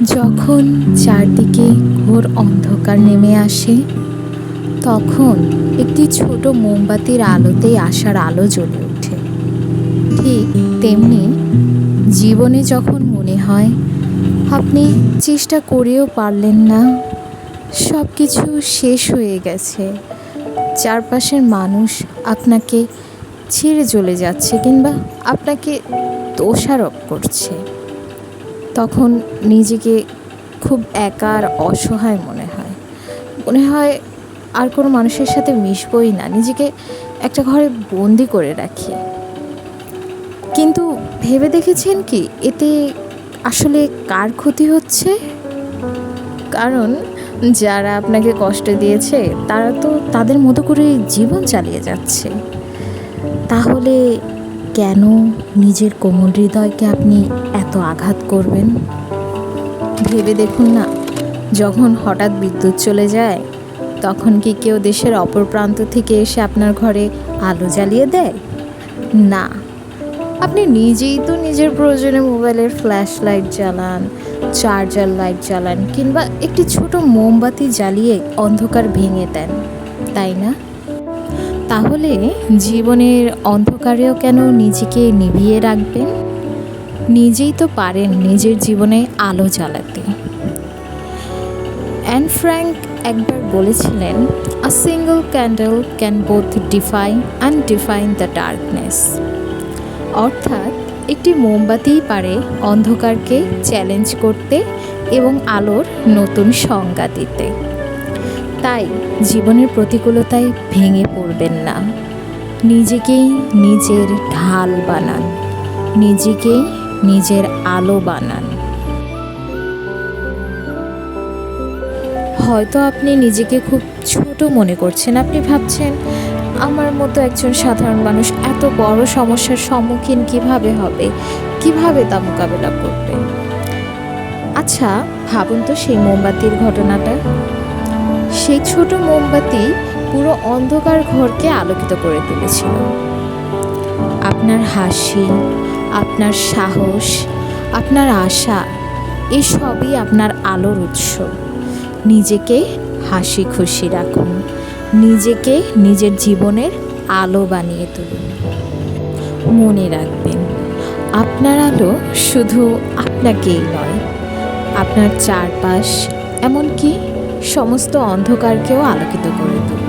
যখন চারদিকে ঘোর অন্ধকার নেমে আসে, তখন একটি ছোট মোমবাতির আলোতেই আশার আলো জ্বলে ওঠে। ঠিক তেমনি জীবনে যখন মনে হয় আপনি চেষ্টা করেও পারলেন না, সব কিছু শেষ হয়ে গেছে, চারপাশের মানুষ আপনাকে ছেড়ে চলে যাচ্ছে কিংবা আপনাকে দোষারোপ করছে, তখন নিজেকে খুব একা আর অসহায় মনে হয় আর কোনো মানুষের সাথে মিশবই না, নিজেকে একটা ঘরে বন্দি করে রাখি। কিন্তু ভেবে দেখেছেন কি এতে আসলে কার ক্ষতি হচ্ছে? কারণ যারা আপনাকে কষ্ট দিয়েছে তারা তো তাদের মতো করে জীবন চালিয়ে যাচ্ছে। তাহলে কেন নিজের কোমল হৃদয়কে আপনি এত আঘাত করবেন? ভেবে দেখুন না, যখন হঠাৎ বিদ্যুৎ চলে যায় তখন কি কেউ দেশের অপর প্রান্ত থেকে এসে আপনার ঘরে আলো জ্বালিয়ে দেয়? না, আপনি নিজেই তো নিজের প্রয়োজনে মোবাইলের ফ্ল্যাশ লাইট জ্বালান, চার্জার লাইট জ্বালান কিংবা একটি ছোট মোমবাতি জ্বালিয়ে অন্ধকার ভেঙে দেন, তাই না? তাহলে জীবনের অন্ধকারেও কেন নিজেকে নিভিয়ে রাখবেন? নিজেই তো পারেন নিজের জীবনে আলো জ্বালাতে। অ্যান ফ্র্যাঙ্ক একবার বলেছিলেন, আ single candle can both defy and define the darkness. অর্থাৎ একটি মোমবাতিই পারে অন্ধকারকে চ্যালেঞ্জ করতে এবং আলোর নতুন সংজ্ঞা দিতে। তাই জীবনের প্রতিকূলতায় ভেঙে পড়বেন না, নিজেকেই নিজের ঢাল বানান, নিজেকেই নিজের আলো বানান। হয়তো আপনি নিজেকে খুব ছোট মনে করছেন, আপনি ভাবছেন আমার মতো একজন সাধারণ মানুষ এত বড় সমস্যার সম্মুখীন কিভাবে হবে, কিভাবে তা মোকাবেলা করবে। আচ্ছা ভাবুন তো সেই মোমবাতির ঘটনাটা। সেই ছোট মোমবাতি পুরো অন্ধকার ঘরকে আলোকিত করে তুলেছিল। আপনার হাসি, আপনার সাহস, আপনার আশা, এসবই আপনার আলোর উৎস। নিজেকে হাসি খুশি রাখুন, নিজেকে নিজের জীবনের আলো বানিয়ে তুলুন। মনে রাখবেন, আপনার আলো শুধু আপনাকেই নয়, আপনার চারপাশ এমনকি সমস্ত অন্ধকারকেও আলোকিত করে তুলবে।